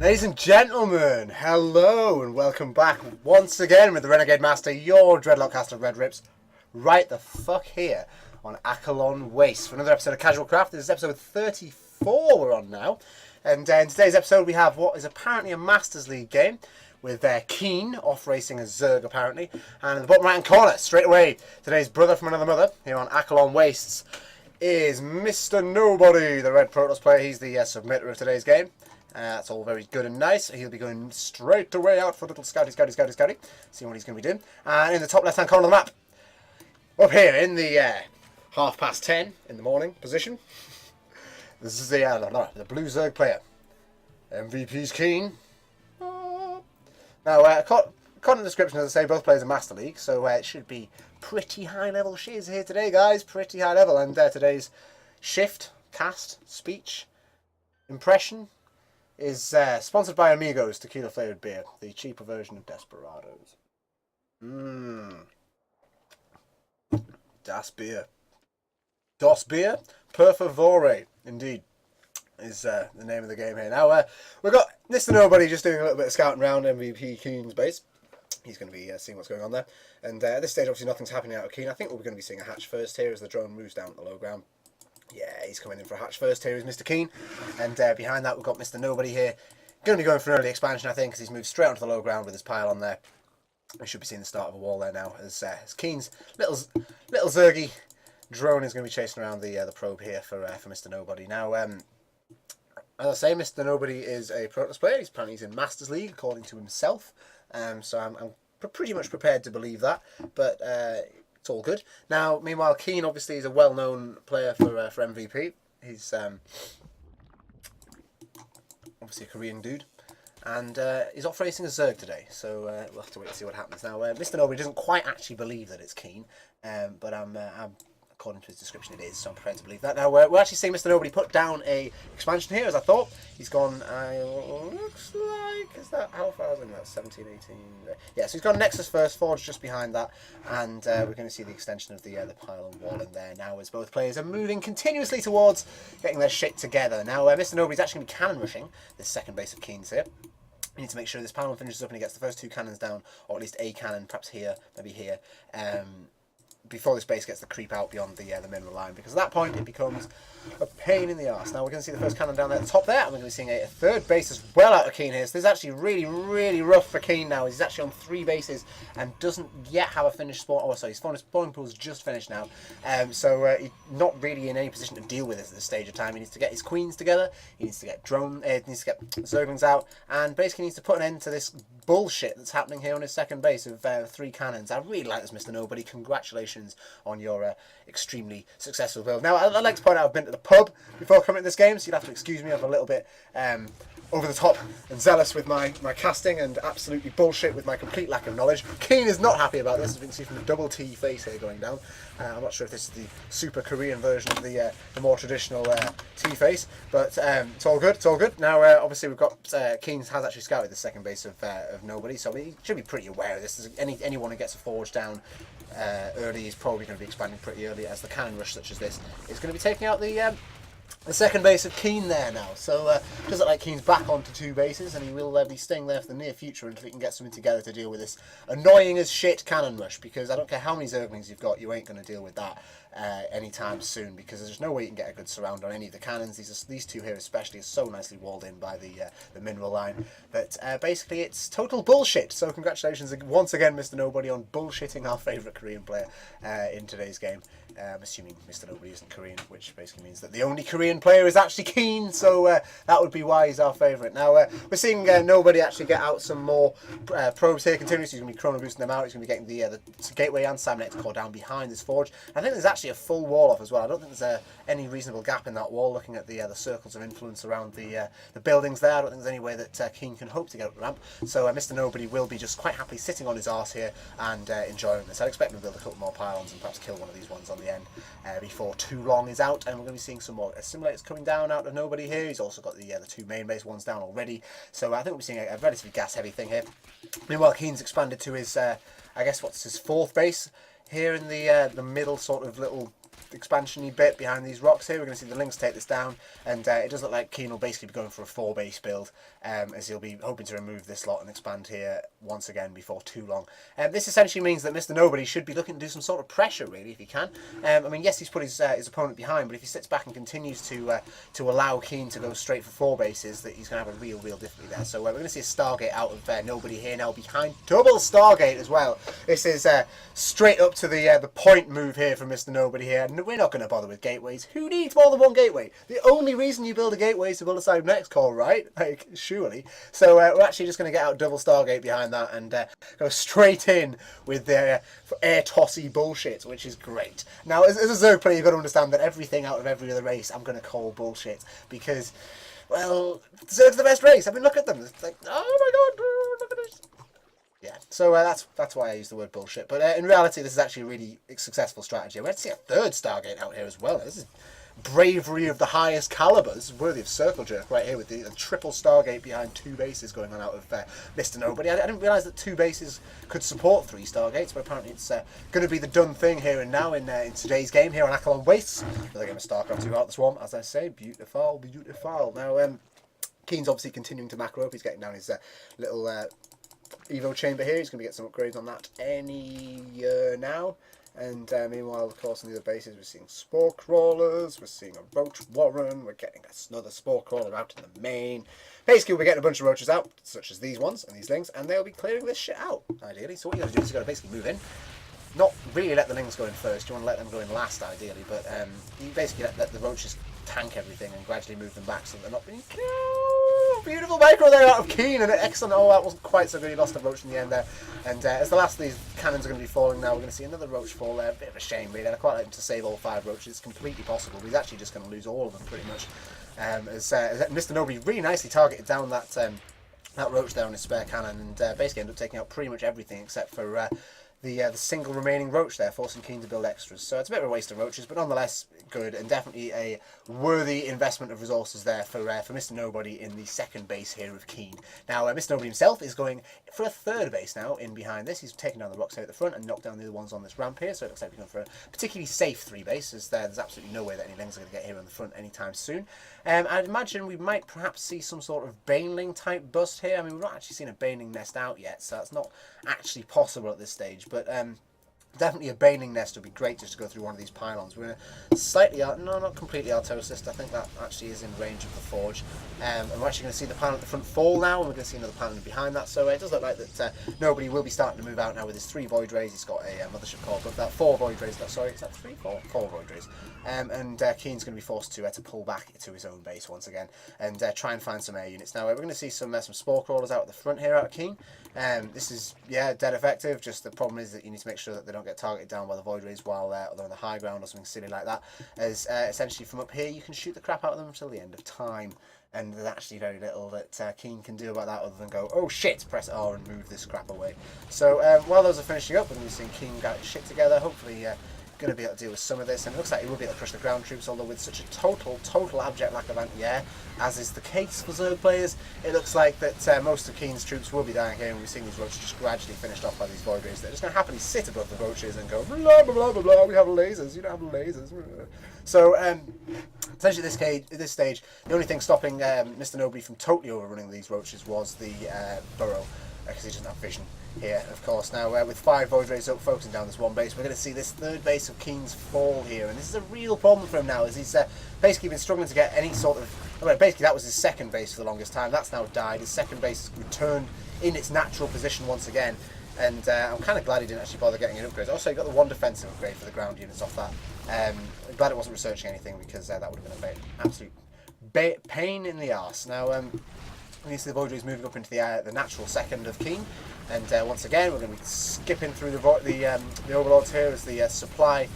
Ladies and gentlemen, hello and welcome back once again with the Renegade Master, your dreadlock caster RedRipz, right the fuck here on Acheron Waste for another episode of CasualCraft. This is episode 34 we're on now, and in today's episode we have what is apparently a Masters League game with KeeN off racing a Zerg apparently, and in the bottom right hand corner, straight away, today's brother from another mother here on Acheron Wastes is MrNobody, the Red Protoss player. He's the submitter of today's game. That's all very good and nice. He'll be going straight away out for a little scouty, seeing what he's going to be doing. And in the top left-hand corner of the map, up here in the 10:30 in the morning position, this is the blue Zerg player. MVP's KeeN. Now, according to the description, as I say, both players are Master League, so it should be pretty high-level Chiz here today, guys. Pretty high level. And today's shift, cast, speech, impression is sponsored by Amigos tequila flavoured beer, the cheaper version of Desperados. Das Bier. Das Bier? Per favore, indeed, is the name of the game here. Now, we've got MrNobody just doing a little bit of scouting around MVP KeeN's base. He's going to be seeing what's going on there. And at this stage, obviously, nothing's happening out of KeeN. I think we're going to be seeing a hatch first here as the drone moves down the low ground. Yeah, he's coming in for a hatch first. Here is Mr. KeeN. And behind that, we've got MrNobody here. Going to be going for an early expansion, I think, because he's moved straight onto the low ground with his pile on there. We should be seeing the start of a wall there now, as KeeN's little Zergy drone is going to be chasing around the probe here for MrNobody. Now, as I say, MrNobody is a Protoss player. Apparently he's in Masters League, according to himself. So I'm pretty much prepared to believe that. But it's all good. Now, meanwhile, KeeN obviously is a well-known player for MVP. He's obviously a Korean dude, and he's off racing a Zerg today. So we'll have to wait to see what happens. Now, MrNobody doesn't quite actually believe that it's KeeN, but I'm according to his description it is, so I'm prepared to believe that. Now, we're actually seeing MrNobody put down a expansion here, as I thought. He's gone, looks like, is that, how far is it? That's 17, 18, yeah, so he's gone Nexus first, Forge just behind that, and we're going to see the extension of the pylon wall in there now, as both players are moving continuously towards getting their shit together. Now, MrNobody's actually going to be cannon rushing this second base of KeeN's here. We need to make sure this pylon finishes up and he gets the first two cannons down, or at least a cannon, perhaps here, maybe here, before this base gets the creep out beyond the mineral line, because at that point it becomes a pain in the arse. Now we're going to see the first cannon down there at the top there, and we're going to be seeing a third base as well out of KeeN here. So this is actually really, really rough for KeeN now. He's actually on 3 bases and doesn't yet have a finished spawn. Oh, sorry, his spawning pool's just finished now. So he's not really in any position to deal with this at this stage of time. He needs to get his queens together. He needs to get needs to get Zerglings out, and basically needs to put an end to this bullshit that's happening here on his second base of 3 cannons. I really like this, MrNobody. Congratulations on your extremely successful build. Now, I'd like to point out I've been to the pub before coming to this game, so you'd have to excuse me. I'm a little bit over the top and zealous with my casting, and absolutely bullshit with my complete lack of knowledge. KeeN is not happy about this, as we can see from the double T face here going down. I'm not sure if this is the super Korean version of the more traditional T face, but it's all good. It's all good. Now, obviously, we've got KeeN has actually scouted the second base of Nobody, so he should be pretty aware of this. Anyone who gets a forge down early is probably going to be expanding pretty early, as the cannon rush such as this is going to be taking out the second base of KeeN there now. So it does look like KeeN's back onto 2 bases, and he will be staying there for the near future until he can get something together to deal with this annoying as shit cannon rush, because I don't care how many Zerglings you've got, you ain't going to deal with that anytime soon, because there's no way you can get a good surround on any of the cannons. These 2 here especially are so nicely walled in by the mineral line that basically it's total bullshit. So congratulations once again, MrNobody, on bullshitting our favourite Korean player in today's game. I'm assuming MrNobody isn't Korean, which basically means that the only Korean player is actually KeeN, so that would be why he's our favourite. Now, we're seeing Nobody actually get out some more probes here continuously. He's going to be chrono boosting them out. He's going to be getting the gateway and Salmonate core down behind this forge. I think there's actually a full wall off as well. I don't think there's any reasonable gap in that wall, looking at the circles of influence around the buildings there. I don't think there's any way that KeeN can hope to get up the ramp. So MrNobody will be just quite happily sitting on his arse here and enjoying this. I'd expect him to build a couple more pylons and perhaps kill one of these ones on the end before too long is out, and we're going to be seeing some more simulators coming down out of Nobody here. He's also got the 2 main base ones down already, so I think we'll be seeing a relatively gas heavy thing here. Meanwhile, KeeN's expanded to his I guess what's his 4th base here in the middle sort of little expansion-y bit behind these rocks here. We're going to see the Lynx take this down, and it does look like KeeN will basically be going for a 4-base build, as he'll be hoping to remove this lot and expand here once again before too long. This essentially means that MrNobody should be looking to do some sort of pressure, really, if he can. I mean, yes, he's put his opponent behind, but if he sits back and continues to allow KeeN to go straight for 4 bases, that he's going to have a real difficulty there. So we're going to see a Stargate out of Nobody here now behind. Double Stargate as well. This is straight up to the point move here from MrNobody here. And we're not going to bother with gateways. Who needs more than one gateway? The only reason you build a gateway is to build a side next call, right? Like, surely. So we're actually just going to get out double Stargate behind that and go straight in with the air tossy bullshit, which is great. Now, as a Zerg player, you've got to understand that everything out of every other race I'm going to call bullshit because, well, Zerg's the best race. I mean, look at them. It's like, oh my god, look at this. Yeah, so that's why I use the word bullshit. But in reality, this is actually a really successful strategy. We're going to see a 3rd Stargate out here as well. This is bravery of the highest calibers, worthy of Circle Jerk right here with the triple Stargate behind 2 bases going on out of MrNobody. I didn't realise that 2 bases could support 3 Stargates, but apparently it's going to be the done thing here and now in today's game here on Acheron Wastes. Another game of StarCraft 2 out the Swarm, as I say, beautiful. Now, KeeN's obviously continuing to macro up. He's getting down his little Evo chamber here. He's going to get some upgrades on that any year now. And meanwhile, of course, on the other bases, we're seeing Spore Crawlers, we're seeing a Roach Warren, we're getting another Spore Crawler out in the main. Basically, we're getting a bunch of Roaches out, such as these ones and these Lings, and they'll be clearing this shit out, ideally. So what you got to do is you've got to basically move in. Not really let the Lings go in first, you want to let them go in last, ideally, but you basically let the Roaches tank everything and gradually move them back so they're not being killed. Beautiful micro there out of KeeN, and excellent. Oh, that wasn't quite so good. He lost a Roach in the end there. And as the last of these cannons are going to be falling now, we're going to see another Roach fall there. A bit of a shame, really. I quite like him to save all 5 Roaches. It's completely possible. He's actually just going to lose all of them, pretty much. As MrNobody really nicely targeted down that Roach there on his spare cannon, and basically ended up taking out pretty much everything except for the single remaining Roach there, forcing KeeN to build extras. So it's a bit of a waste of Roaches, but nonetheless good, and definitely a worthy investment of resources there for MrNobody in the 2nd base here of KeeN. Now, MrNobody himself is going for a 3rd base now in behind this. He's taking down the rocks here at the front and knocked down the other ones on this ramp here, so it looks like we're going for a particularly safe 3 base, as there's absolutely no way that any Lings are going to get here on the front anytime soon. I'd imagine we might perhaps see some sort of Baneling type bust here. I mean, we've not actually seen a Baneling nest out yet, so that's not actually possible at this stage. But definitely a Baneling nest would be great just to go through one of these pylons. We're slightly, no, not completely autosist. I think that actually is in range of the forge. And we're actually going to see the pylon at the front fall now, and we're going to see another pylon behind that. So it does look like that Nobody will be starting to move out now with his 3 Void Rays. He's got a Mothership Core, but that 4 Void Rays. Sorry, is that 3? 4 Void Rays. And KeeN's going to be forced to pull back to his own base once again and try and find some air units. Now we're going to see some Spore Crawlers out at the front here out of KeeN. This is, yeah, dead effective. Just the problem is that you need to make sure that they don't get targeted down by the Void Rays while they're on the high ground or something silly like that. As essentially from up here you can shoot the crap out of them until the end of time. And there's actually very little that KeeN can do about that other than go, oh shit, press R and move this crap away. So while those are finishing up, we're going to be seeing KeeN get his shit together. Hopefully going to be able to deal with some of this, and it looks like he will be able to crush the ground troops, although with such a total abject lack of anti-air, as is the case for Zerg players, it looks like that most of KeeN's troops will be dying here, and we're seeing these Roaches just gradually finished off by these Void Rays. They're just going to happily sit above the Roaches and go, blah, blah, blah, blah, blah, we have lasers, you don't have lasers. So, essentially at this stage, the only thing stopping MrNobody from totally overrunning these Roaches was the burrow, because he doesn't have vision here, of course. Now, with 5 Void Rays up, focusing down this one base, we're going to see this 3rd base of KeeN's fall here, and this is a real problem for him now, as he's basically been struggling to get any sort of... Well, basically, that was his 2nd base for the longest time. That's now died. His 2nd base returned in its natural position once again, and I'm kind of glad he didn't actually bother getting an upgrade. Also, he got the 1 defensive upgrade for the ground units off that. I'm glad it wasn't researching anything, because that would have been an absolute pain in the arse. Now, we see the Void Rays moving up into the natural 2nd of KeeN, and once again we're going to be skipping through the Overlords here, as the supply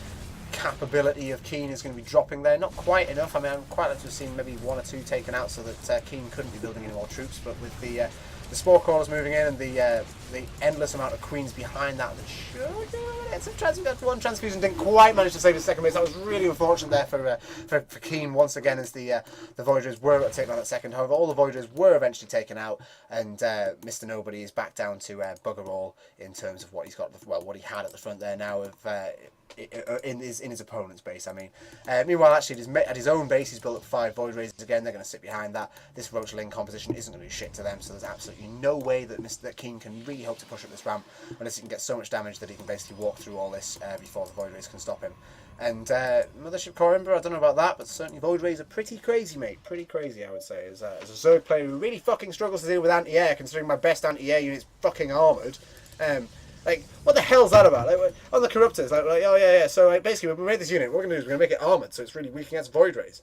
capability of KeeN is going to be dropping there. Not quite enough. I mean, I'd quite like to have seen maybe 1 or 2 taken out so that KeeN couldn't be building any more troops, but with the Spore Crawlers moving in and the endless amount of Queens behind that, one transfusion didn't quite manage to save his 2nd base. That was really unfortunate there for KeeN once again, as the Void Rays were taken on that 2nd. However, all the Void Rays were eventually taken out, and MrNobody is back down to bugger all in terms of what he's got, well, what he had at the front there now. Of in his opponent's base. I mean, meanwhile, actually, at his own base, he's built up 5 Void Rays again. They're going to sit behind that. This Roach Ling composition isn't going to do shit to them, so there's absolutely no way that KeeN can really hope to push up this ramp unless he can get so much damage that he can basically walk through all this before the Void Rays can stop him. And Mothership Core Ember, I don't know about that, but certainly Void Rays are pretty crazy, mate. Pretty crazy, I would say. As a Zerg player who really fucking struggles to deal with anti-air, considering my best anti-air unit's fucking armoured. Like, what the hell's that about? Like, on the Corruptors, like oh yeah. So like, basically, when we made this unit, what we're going to do is we're going to make it armoured, so it's really weak against Void Rays.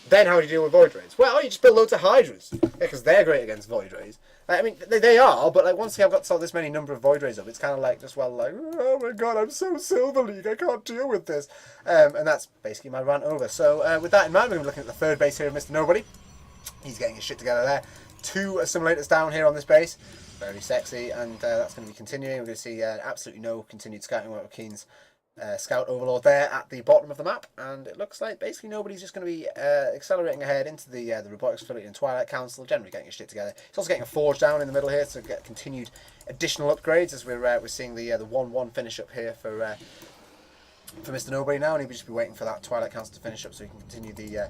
Then how do you deal with Void Rays? Well, you just build loads of Hydras. Yeah, because they're great against Void Rays. Like, I mean, they are, but like once you have got this many number of Void Rays up, it's kind of like, just, well, like, oh my god, I'm so Silver League, I can't deal with this. And that's basically my rant over. So with that in mind, we're looking at the third base here of MrNobody. He's getting his shit together there. 2 assimilators down here on this base. Very sexy, and that's going to be continuing. We're going to see absolutely no continued scouting work with KeeN's Scout Overlord there at the bottom of the map, and it looks like basically nobody's just going to be accelerating ahead into the Robotics Facility and Twilight Council, generally getting his shit together. He's also getting a Forge down in the middle here to get continued additional upgrades, as we're seeing the 1-1 finish up here for MrNobody now, and he'll just be waiting for that Twilight Council to finish up so he can continue the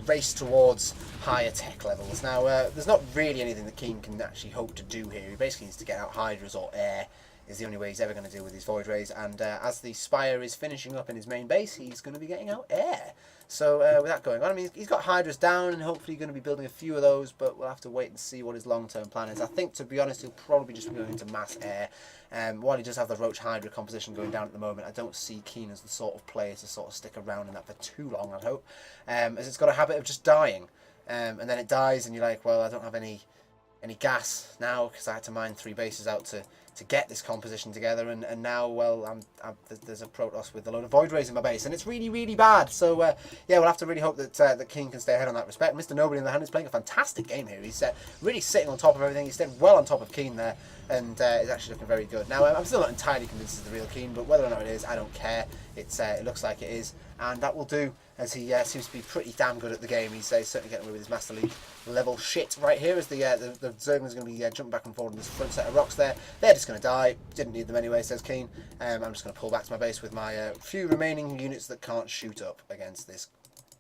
race towards higher tech levels. Now, there's not really anything that KeeN can actually hope to do here. He basically needs to get out Hydras or air, is the only way he's ever going to deal with these Void Rays, and as the Spire is finishing up in his main base, he's going to be getting out air. So with that going on, I mean, he's got Hydras down, and hopefully going to be building a few of those, but we'll have to wait and see what his long-term plan is. I think, to be honest, he'll probably just be going into mass air. While he does have the Roach Hydra composition going down at the moment, I don't see KeeN as the sort of player to sort of stick around in that for too long, I'd hope, as it's got a habit of just dying, and then it dies, and you're like, well, I don't have any gas now because I had to mine 3 bases out to get this composition together, and now, well, there's a Protoss with a load of Void Rays in my base, and it's really, really bad. So yeah, we'll have to really hope that that KeeN can stay ahead on that respect. MrNobody in the hand is playing a fantastic game here. He's really sitting on top of everything. He's staying well on top of KeeN there, and is actually looking very good. Now, I'm still not entirely convinced it's the real KeeN, but whether or not it is, I don't care. It looks like it is, and that will do, as he seems to be pretty damn good at the game. He's certainly getting away with his Master League level shit right here, as the Zergling's going to be jumping back and forth on this front set of rocks there. They're just going to die. Didn't need them anyway, says KeeN. I'm just going to pull back to my base with my few remaining units that can't shoot up against this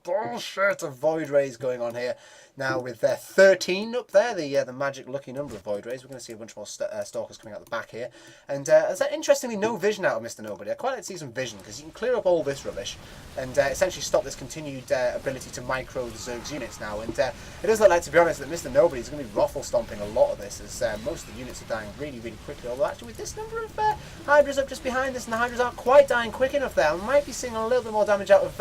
bullshit of Void Rays going on here. Now, with 13 up there, the magic lucky number of Void Rays, we're going to see a bunch more Stalkers coming out the back here. And interestingly, no vision out of MrNobody. I quite like to see some vision, because you can clear up all this rubbish and essentially stop this continued ability to micro the Zerg's units now. And it does look like, to be honest, that MrNobody is going to be ruffle stomping a lot of this, as most of the units are dying really, really quickly. Although, actually, with this number of Hydras up just behind this, and the Hydras aren't quite dying quick enough there, I might be seeing a little bit more damage out of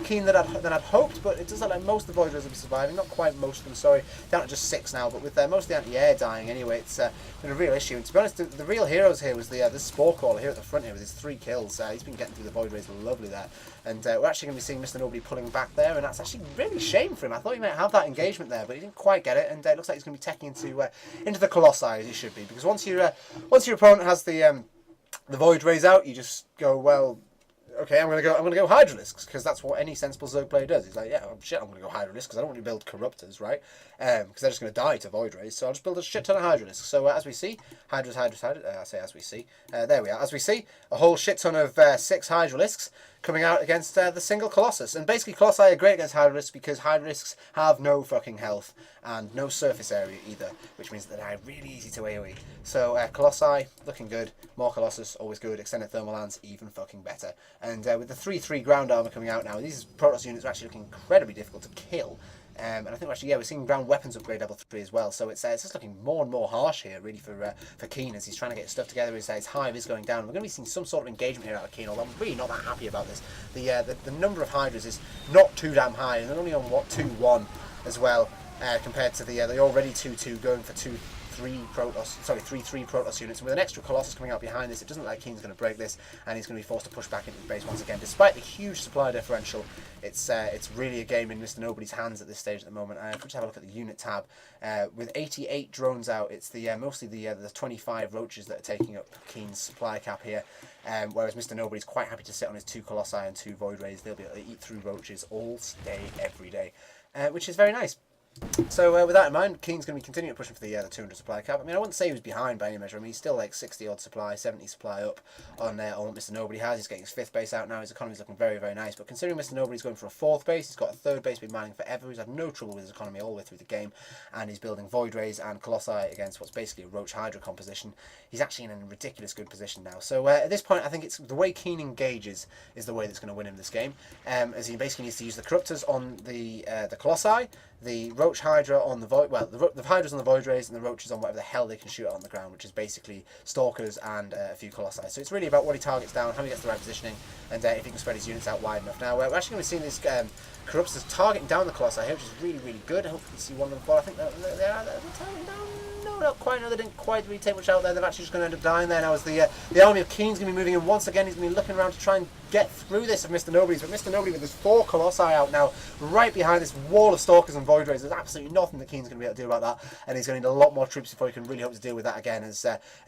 KeeN than I'd hoped, but it does look like most of the Void Rays will be surviving. Not quite most of them, sorry, down to just 6 now, but with most of the anti-air dying anyway, it's been a real issue. And to be honest, the real heroes here was the Spore Caller here at the front here with his 3 kills. He's been getting through the Void Rays lovely there, and we're actually going to be seeing MrNobody pulling back there, and that's actually really a shame for him. I thought he might have that engagement there, but he didn't quite get it, and it looks like he's going to be teching into the Colossi, as he should be, because once your opponent has the Void Rays out, you just go, well, okay, I'm gonna go Hydralisks, because that's what any sensible Zerg player does. He's like, yeah, shit, I'm gonna go Hydralisks because I don't want to build Corruptors, right? Because they're just gonna die to Void Rays. So I'll just build a shit ton of Hydralisks. So as we see, I say as we see. There we are. As we see, a whole shit ton of 6 Hydralisks coming out against the single Colossus. And basically, Colossi are great against Hydralisks because Hydralisks have no fucking health and no surface area either, which means that they're really easy to AoE. So Colossi, looking good. More Colossus, always good. Extended Thermal Lance, even fucking better. And with the 3/3 ground armor coming out now, these Protoss units are actually looking incredibly difficult to kill. And I think actually, yeah, we're seeing ground weapons upgrade level 3 as well. So it's just looking more and more harsh here, really, for KeeN, as he's trying to get his stuff together. His hive is going down. We're going to be seeing some sort of engagement here out of KeeN, although I'm really not that happy about this. The number of Hydras is not too damn high, and they're only on, what, 2-1 as well, compared to the already 2-2 going for 2-3 Protoss, sorry, 3/3 Protoss units. And with an extra Colossus coming out behind this, it doesn't look like KeeN's going to break this, and he's going to be forced to push back into the base once again. Despite the huge supply differential, it's really a game in MrNobody's hands at this stage at the moment. If we just have a look at the unit tab, with 88 drones out, it's mostly the 25 roaches that are taking up KeeN's supply cap here, whereas MrNobody's quite happy to sit on his 2 Colossi and 2 Void Rays. They'll be able to eat through roaches all day, every day, which is very nice. So with that in mind, KeeN's going to be continuing pushing for the 200 supply cap. I mean, I wouldn't say he was behind by any measure. I mean, he's still like 60 odd supply, 70 supply up on what MrNobody has. He's getting his 5th base out now. His economy's looking very, very nice. But considering MrNobody's going for a 4th base, he's got a 3rd base been mining forever. He's had no trouble with his economy all the way through the game, and he's building Void Rays and Colossi against what's basically a Roach Hydra composition. He's actually in a ridiculous good position now. So at this point, I think it's the way KeeN engages is the way that's going to win him this game, as he basically needs to use the Corruptors on the Colossi, the Roach Hydra on the Void, well, the Hydras on the Void Rays, and the Roaches on whatever the hell they can shoot on the ground, which is basically Stalkers and a few Colossi. So it's really about what he targets down, how he gets the right positioning, and if he can spread his units out wide enough. Now, we're actually going to be seeing these Corruptors targeting down the Colossi here, which is really, really good. I hope you can see one of them fall. I think they're targeting down. No, not quite. No, they didn't quite really take much out there. They're actually just going to end up dying there. Now, as the army of KeeN's going to be moving in once again, he's going to be looking around to try and get through this of MrNobody's, but MrNobody with his 4 Colossi out now, right behind this wall of Stalkers and Void Rays. There's absolutely nothing that KeeN's going to be able to do about that, and he's going to need a lot more troops before he can really hope to deal with that again, as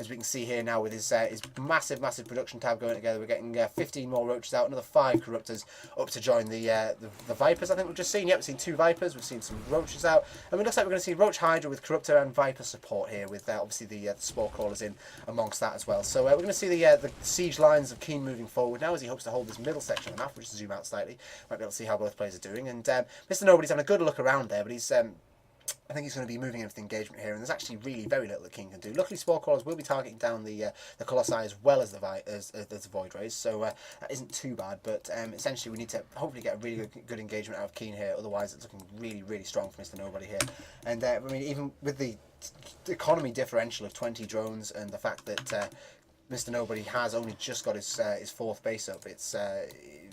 we can see here now with his massive production tab going together. We're getting 15 more Roaches out, another 5 Corruptors up to join the Vipers. I think we've just seen, yep, we've seen 2 Vipers, we've seen some Roaches out, and it looks like we're going to see Roach Hydra with Corruptor and Viper support here, with obviously the Spore Crawlers in amongst that as well. So we're going to see the siege lines of KeeN moving forward now, as he hopes to hold this middle section of the map. We'll just zoom out slightly, might be able to see how both players are doing, and MrNobody's having a good look around there, but he's I think he's going to be moving into the engagement here, and there's actually really very little that KeeN can do. Luckily, Spore Crawlers will be targeting down the Colossi as well as the Void Rays, so that isn't too bad, but essentially we need to hopefully get a really good engagement out of KeeN here, otherwise it's looking really, really strong for MrNobody here. And I mean, even with the economy differential of 20 drones and the fact that MrNobody has only just got his 4th base up, it's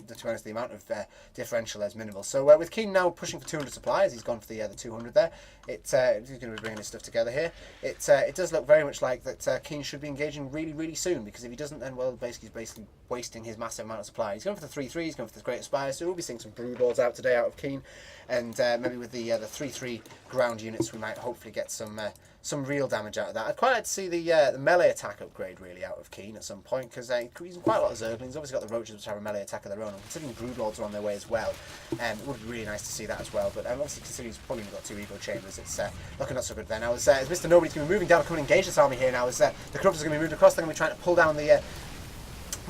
to be honest, the amount of differential is minimal. So with KeeN now pushing for 200 supplies, he's gone for the 200 there. He's going to be bringing his stuff together here. It does look very much like that KeeN should be engaging really, really soon, because if he doesn't, then well, basically he's basically wasting his massive amount of supply. He's going for the 3-3, he's going for the Great Aspire, so we'll be seeing some Broodlords out today out of KeeN, and maybe with the 3-3 ground units we might hopefully get some real damage out of that. I'd quite like to see the melee attack upgrade really out of KeeN at some point, because he's using quite a lot of Zerglings. Obviously got the Roaches which have a melee attack of their own, and considering Broodlords are on their way as well, it would be really nice to see that as well. But obviously considering he's probably only got 2 Eco Chambers, it's looking not so good there. Now as MrNobody's going to be moving down, coming and engage this army here now, as the Corruptors are going to be moving across, they're going to be trying to pull down the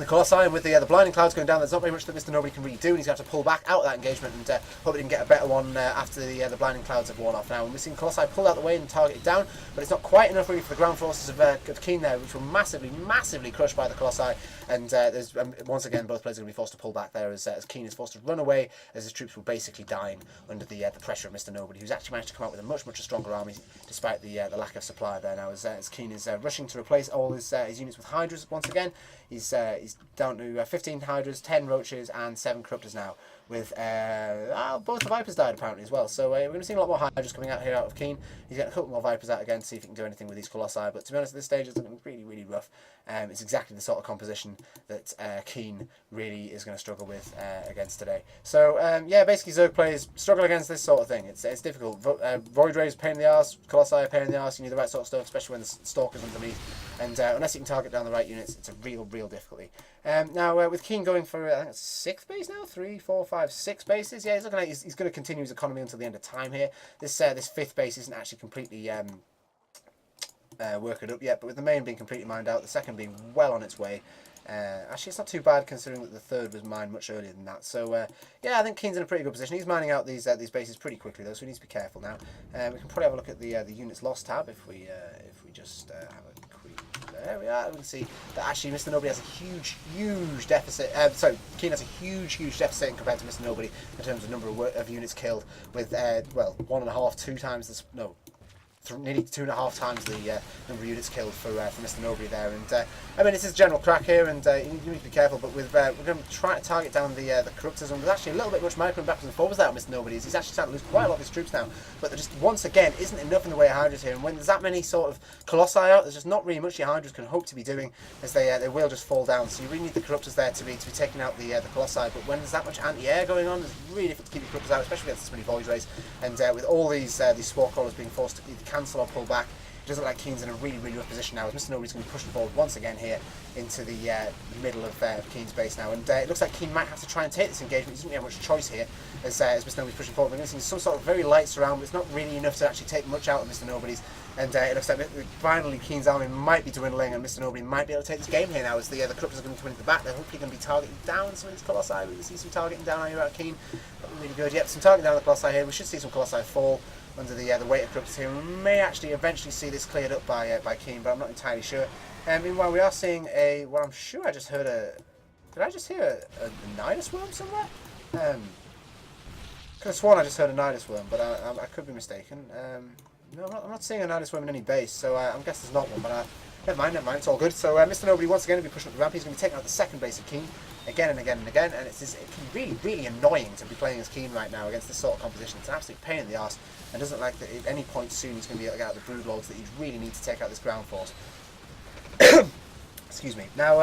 Colossi, and with the blinding clouds going down, there's not very much that MrNobody can really do, and he's going to have to pull back out of that engagement and hope he can get a better one after the blinding clouds have worn off now. And we've seen Colossi pull out the way and target it down, but it's not quite enough really for the ground forces of KeeN there, which were massively crushed by the Colossi, and there's once again both players are going to be forced to pull back there, as KeeN is forced to run away, as his troops were basically dying under the pressure of MrNobody, who's actually managed to come out with a much stronger army despite the lack of supply there now, as KeeN is rushing to replace all his units with Hydras once again. He's down to 15 Hydras, 10 Roaches, and 7 Corruptors now, with both the Vipers died apparently as well. So we're going to see a lot more Hydras coming out here out of KeeN. He's getting a couple more Vipers out again to see if he can do anything with these Colossi, but to be honest at this stage it's looking really rough. It's exactly the sort of composition that KeeN really is going to struggle with against today. So yeah, basically Zerg players struggle against this sort of thing. It's difficult. Void Rays pain in the arse, Colossi are pain in the arse, you need the right sort of stuff, especially when the Stalkers underneath, and unless you can target down the right units, it's a real difficulty. Now with KeeN going for I think it's 6th base now, 3, 4, 5, 6 bases. Yeah, he's looking like he's going to continue his economy until the end of time here. This 5th base isn't actually completely working up yet, but with the main being completely mined out, the 2nd being well on its way. Actually, it's not too bad considering that the 3rd was mined much earlier than that. So yeah, I think KeeN's in a pretty good position. He's mining out these bases pretty quickly though, so we need to be careful now. We can probably have a look at the units lost tab if we just have a quick. There we are. We can see that actually MrNobody has a huge deficit. Sorry, KeeN has a huge deficit in compared to MrNobody in terms of number of units killed, with well 1.5, 2 times this. No. Nearly 2.5 times the number of units killed for MrNobody there, and I mean this is general crack here, and you need to be careful. But with we're going to try to target down the Corruptors, and there's actually a little bit much micro backwards and forwards there at MrNobody. He's actually starting to lose quite a lot of his troops now, but there just once again isn't enough in the way of Hydras here. And when there's that many sort of Colossi out, there's just not really much your Hydras can hope to be doing, as they will just fall down. So you really need the Corruptors there to be taking out the Colossi. But when there's that much anti-air going on, it's really difficult to keep your Corruptors out, especially against this many Void Rays, and with all these Spore Crawlers being forced to either cancel or pull back. It does look like KeeN's in a really rough position now, as MrNobody's going to be pushing forward once again here. into the middle of KeeN's base now, and it looks like KeeN might have to try and take this engagement. He doesn't really have much choice here as MrNobody's pushing forward. We're going to see some sort of very light surround, but it's not really enough to actually take much out of MrNobody's. And it looks like finally KeeN's army might be dwindling, and MrNobody might be able to take this game here now as the Corruptors are going to come into the back. They're hopefully going to be targeting down some of these Colossi. We can see some targeting down here out of KeeN. Really good. Yep, some targeting down the Colossi here. We should see some Colossi fall under the weight of Corruptors here. We may actually eventually see this cleared up by KeeN, but I'm not entirely sure. Meanwhile, we are seeing well, I'm sure I just heard did I just hear a Nidus Worm somewhere? Could have sworn I just heard a Nidus Worm, but I could be mistaken. No, I'm not seeing a Nidus Worm in any base, so I'm guessing there's not one, but never mind, it's all good. So MrNobody once again will be pushing up the ramp. He's going to be taking out the second base of KeeN again and again and again, and it can be really, really annoying to be playing as KeeN right now against this sort of composition. It's an absolute pain in the arse, and doesn't like that at any point soon he's going to be able to get out the Broodlords that you really need to take out this ground force. Excuse me. Now,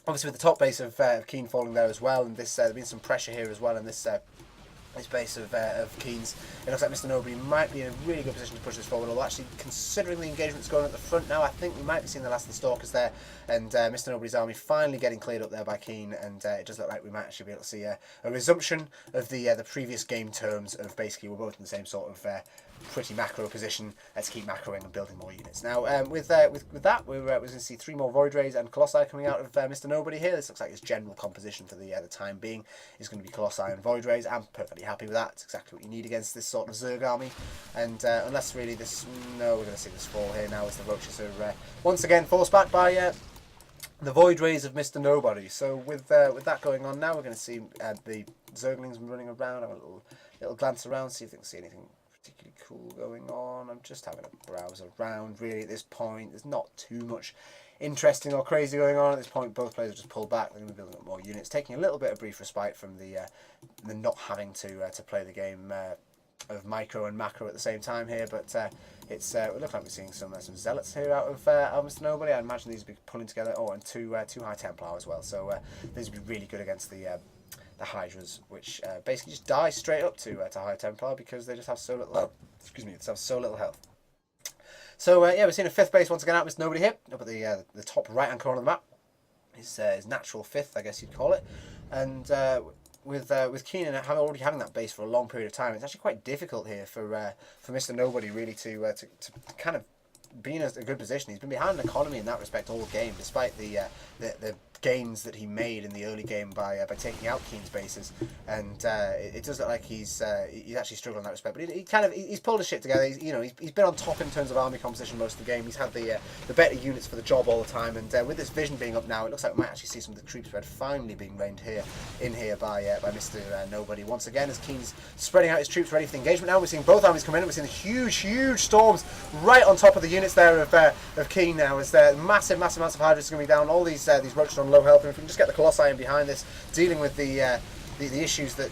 obviously with the top base of KeeN falling there as well, and there's been some pressure here as well in this base of KeeN's, it looks like MrNobody might be in a really good position to push this forward, although actually considering the engagement that's going on at the front now, I think we might be seeing the last of the Stalkers there, and MrNobody's army finally getting cleared up there by KeeN, and it does look like we might actually be able to see a resumption of the previous game terms of basically we're both in the same sort of pretty macro position. Let's keep macroing and building more units. Now, with that, we're going to see 3 more Void Rays and Colossi coming out of MrNobody here. This looks like his general composition for the time being is going to be Colossi and Void Rays. I'm perfectly happy with that. It's exactly what you need against this sort of Zerg army. And unless really this, no, we're going to see this fall here now as the Roaches are once again forced back by the Void Rays of MrNobody. So with that going on now, we're going to see the Zerglings running around. Have a little glance around, see if they can see anything particularly cool going on. I'm just having a browse around really at this point. There's not too much interesting or crazy going on at this point. Both players have just pulled back. They're going to be building up more units, taking a little bit of brief respite from the not having to play the game of micro and macro at the same time here. But it looks like we're seeing some zealots here out of MrNobody. I imagine these will be pulling together. Oh, and two High Templar as well. So these would be really good against the Hydras, which basically just die straight up to High Templar because they just have so little. So little health. So yeah, we're seeing a 5th base once again out. MrNobody here up at the top right hand corner of the map. His natural 5th, I guess you'd call it. And with KeeN and already having that base for a long period of time, it's actually quite difficult here for MrNobody really to kind of be in a good position. He's been behind an economy in that respect all game, despite the gains that he made in the early game by taking out KeeN's bases, and it does look like he's actually struggling in that respect. But he's pulled his shit together. He's been on top in terms of army composition most of the game. He's had the better units for the job all the time, and with this vision being up now, it looks like we might actually see some of the creep spread finally being reined in here by MrNobody once again, as KeeN's spreading out his troops ready for the engagement. Now we're seeing both armies come in. We're seeing the huge storms right on top of the units there of KeeN now, as massive amounts of Hydras are going to be down. All these Roaches on low health, and if we can just get the Colossi in behind this, dealing with the issues that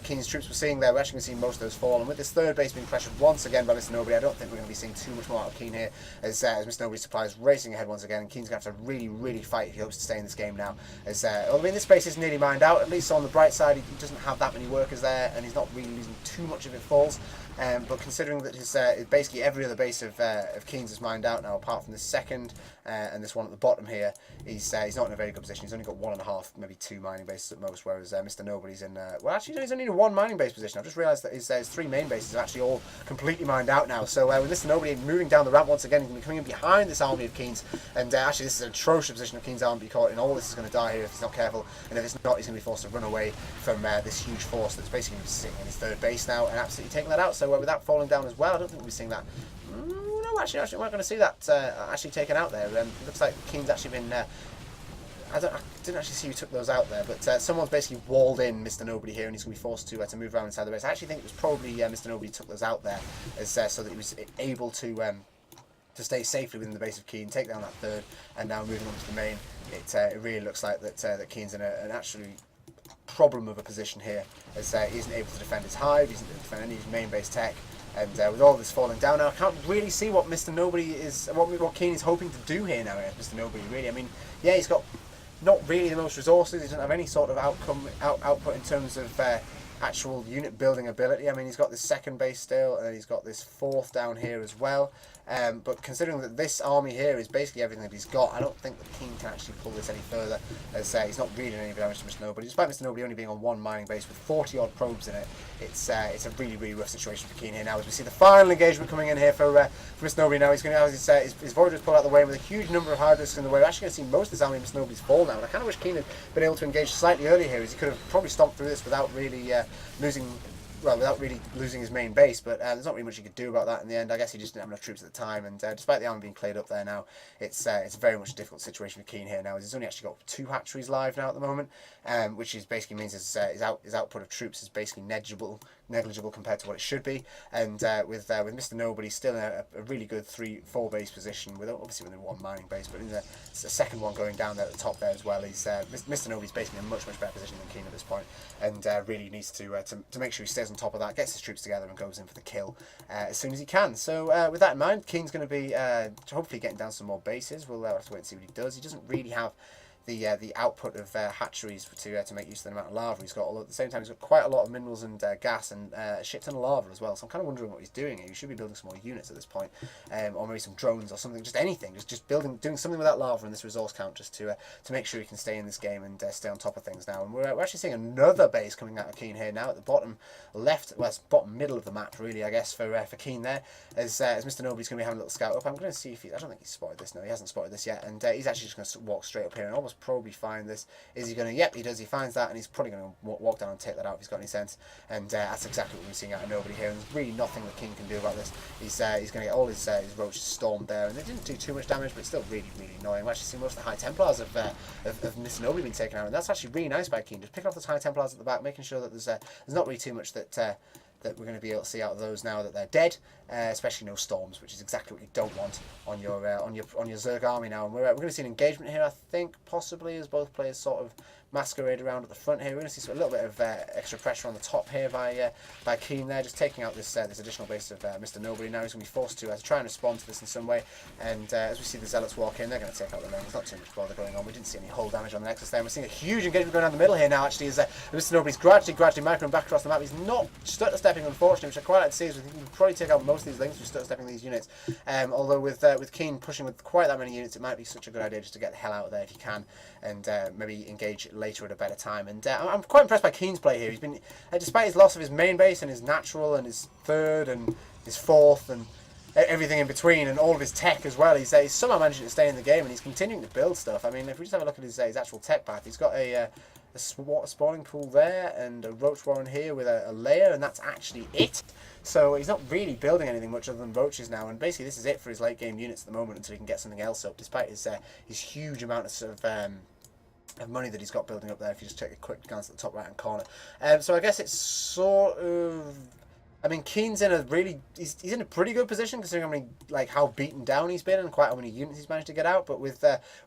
KeeN's troops were seeing there, we're actually going to see most of those fall. And with this 3rd base being pressured once again by MrNobody, I don't think we're going to be seeing too much more out of KeeN here, as MrNobody's supply is racing ahead once again, and KeeN's going to have to really fight if he hopes to stay in this game now. As I mean, this base is nearly mined out, at least on the bright side. He doesn't have that many workers there, and he's not really losing too much if it falls. But considering that his basically every other base of KeeN's is mined out now, apart from this 2nd and this one at the bottom here, he's not in a very good position. He's only got 1.5, maybe 2 mining bases at most, whereas MrNobody's in well, actually no, he's only in a 1 mining base position. I've just realised that his 3 main bases are actually all completely mined out now. So with MrNobody moving down the ramp once again, he's going to be coming in behind this army of KeeN's, and actually this is an atrocious position of KeeN's army, because all this is going to die here if he's not careful, and if it's not, he's going to be forced to run away from this huge force that's basically sitting in his 3rd base now and absolutely taking that out. So with that falling down as well, I don't think we'll be seeing that. No, actually, we're not going to see that actually taken out there. It looks like KeeN's actually been. I didn't actually see who took those out there, but someone's basically walled in MrNobody here, and he's going to be forced to move around inside the base. I actually think it was probably MrNobody took those out there, as so that he was able to stay safely within the base of KeeN, take down that 3rd, and now moving on to the main. It really looks like that KeeN's in an actually problem of a position here, as he isn't able to defend his hive, he isn't able to defend any of his main base tech, and with all this falling down now, I can't really see what MrNobody is, what KeeN is hoping to do here now against MrNobody, really. I mean, yeah, he's got not really the most resources, he doesn't have any sort of output in terms of actual unit building ability. I mean, he's got this 2nd base still, and then he's got this 4th down here as well. But considering that this army here is basically everything that he's got, I don't think that KeeN can actually pull this any further, as he's not really doing any damage to MrNobody. Despite MrNobody only being on one mining base with 40 odd probes in it, it's a really, really rough situation for KeeN here now. As we see the final engagement coming in here for MrNobody now, he's going to have his Voyagers pulled out the way with a huge number of hard discs in the way. We're actually going to see most of this army of MrNobody's fall now, and I kind of wish KeeN had been able to engage slightly earlier here, as he could have probably stomped through this without really without really losing his main base, but there's not really much he could do about that in the end. I guess he just didn't have enough troops at the time, and despite the army being played up there now, it's very much a difficult situation for KeeN here now, as he's only actually got 2 hatcheries live now at the moment, which is basically means his output of troops is basically negligible compared to what it should be, and with MrNobody still in a really good 3-4 base position, with obviously within 1 mining base, but in the second one going down there at the top there as well. He's MrNobody's basically in a much better position than KeeN at this point, and really needs to make sure he stays on top of that, gets his troops together and goes in for the kill as soon as he can. So with that in mind, KeeN's going to be hopefully getting down some more bases. We'll have to wait and see what he does. He doesn't really have the output of hatcheries to make use of the amount of lava he's got, although at the same time he's got quite a lot of minerals and gas and a shit ton of lava as well, so I'm kind of wondering what he's doing here. He should be building some more units at this point, or maybe some drones or something, just anything, just doing something with that lava and this resource count, just to make sure he can stay in this game and stay on top of things now. And we're actually seeing another base coming out of KeeN here now at the bottom left, well, it's bottom middle of the map really, I guess, for KeeN there, as MrNobody's going to be having a little scout up. I'm going to see if I don't think he's spotted this. No, he hasn't spotted this yet, and he's actually just going to walk straight up here and almost probably find this. Is he going to? Yep, he does. He finds that, and he's probably going to walk down and take that out if he's got any sense. And that's exactly what we're seeing out of Nobody here. And there's really nothing that KeeN can do about this. He's going to get all his roaches stormed there, and they didn't do too much damage, but it's still really, really annoying. We're actually seeing most of the High Templars of MrNobody being taken out, and that's actually really nice by KeeN. Just picking off those High Templars at the back, making sure that there's not really too much that we're going to be able to see out of those now that they're dead, especially no storms, which is exactly what you don't want on your Zerg army now. And we're going to see an engagement here, I think, possibly, as both players sort of masquerade around at the front here. We're going to see a little bit of extra pressure on the top here by KeeN there, just taking out this additional base of MrNobody. Now he's going to be forced to try and respond to this in some way, and as we see the Zealots walk in, they're going to take out the ring. There's not too much bother going on. We didn't see any hull damage on the Nexus there. We're seeing a huge engagement going down the middle here now, actually, as MrNobody's gradually microing back across the map. He's not stutter-stepping, unfortunately, which I quite like to see, as we think we can probably take out most of these links with stutter-stepping these units. Although with KeeN pushing with quite that many units, it might be such a good idea just to get the hell out of there if you can, and maybe engage later at a better time. And I'm quite impressed by KeeN's play here. He's been, despite his loss of his main base and his natural and his third and his fourth and everything in between, and all of his tech as well, he's somehow managing to stay in the game, and he's continuing to build stuff. I mean, if we just have a look at his actual tech path, he's got a spawning pool there and a roach warren here with a layer, and that's actually it. So he's not really building anything much other than roaches now, and basically this is it for his late game units at the moment until he can get something else up, despite his huge amount of sort of money that he's got building up there. If you just take a quick glance at the top right hand corner, so I guess it's sort of, I mean, KeeN's in a really, he's in a pretty good position considering how beaten down he's been and quite how many units he's managed to get out. But with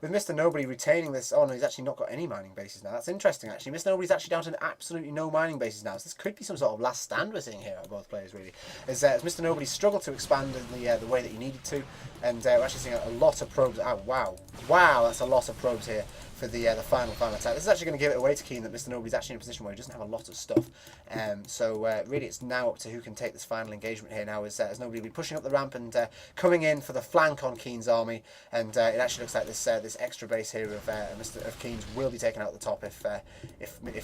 MrNobody retaining this, oh no, he's actually not got any mining bases now. That's interesting, actually. MrNobody's actually down to absolutely no mining bases now. So this could be some sort of last stand we're seeing here at both players, really. As MrNobody struggled to expand in the way that he needed to, and we're actually seeing a lot of probes. Oh wow, that's a lot of probes here for the final attack. This is actually going to give it away to KeeN that MrNobody's actually in a position where he doesn't have a lot of stuff. So really it's now up to who can take this final engagement here now, as Nobody will be pushing up the ramp and coming in for the flank on KeeN's army, and it actually looks like this extra base here of KeeN's will be taken out at the top if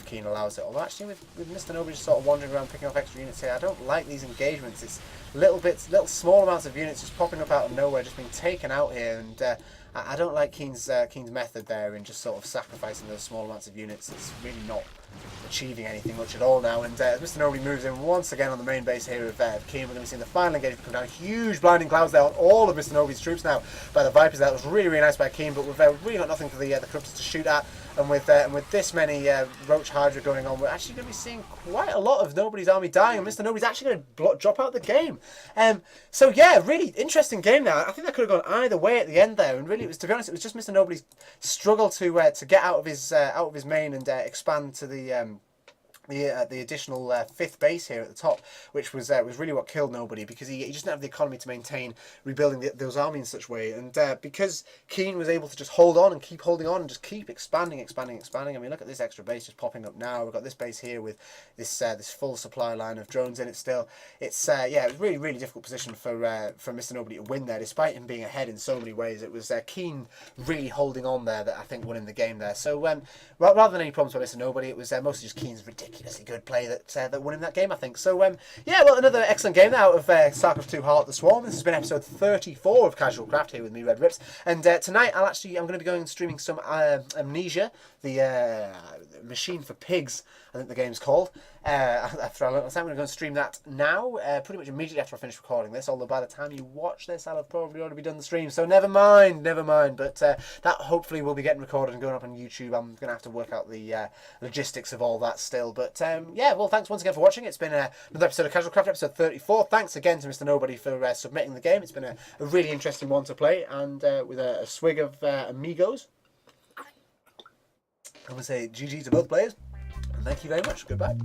KeeN allows it. Although actually with MrNobody just sort of wandering around picking off extra units here, I don't like these engagements. It's little small amounts of units just popping up out of nowhere, just being taken out here, and I don't like KeeN's method there in just sort of sacrificing those small amounts of units. It's really not achieving anything much at all now, and as MrNobody moves in once again on the main base here of KeeN, we're going to be seeing the final engagement come down. Huge blinding clouds there on all of MrNobody's troops now by the Vipers. That was really, really nice by KeeN, but we've really got nothing for the Corruptors to shoot at, and with this many Roach Hydra going on, we're actually going to be seeing quite a lot of Nobody's army dying, and MrNobody's actually going to drop out the game. So yeah, really interesting game now. I think that could have gone either way at the end there, and really, to be honest, it was just MrNobody's struggle to get out of his main and expand to the the additional fifth base here at the top, which was really what killed Nobody, because he just didn't have the economy to maintain rebuilding those armies in such a way. And because KeeN was able to just hold on and keep holding on and just keep expanding. I mean, look at this extra base just popping up now. We've got this base here with this this full supply line of drones in it still. It's yeah, it was really, really difficult position for MrNobody to win there, despite him being ahead in so many ways. It was KeeN really holding on there that I think won in the game there. So rather than any problems with MrNobody, it was mostly just KeeN's ridiculously good play that won him that game, I think. So yeah, well, another excellent game out of StarCraft 2 Heart of the Swarm. This has been episode 34 of CasualCraft here with me, RedRipz, and tonight I'm going to be going and streaming some Amnesia, the machine for pigs, I think the game's called. After I learned last time, I'm going to go and stream that now, pretty much immediately after I finish recording this, although by the time you watch this, I'll have probably already done the stream, so never mind, but that hopefully will be getting recorded and going up on YouTube. I'm going to have to work out the logistics of all that still, but yeah, well, thanks once again for watching. It's been another episode of CasualCraft, episode 34. Thanks again to MrNobody for submitting the game. It's been a really interesting one to play, and with a swig of Amigos. I'm going to say GG to both players, and thank you very much. Goodbye.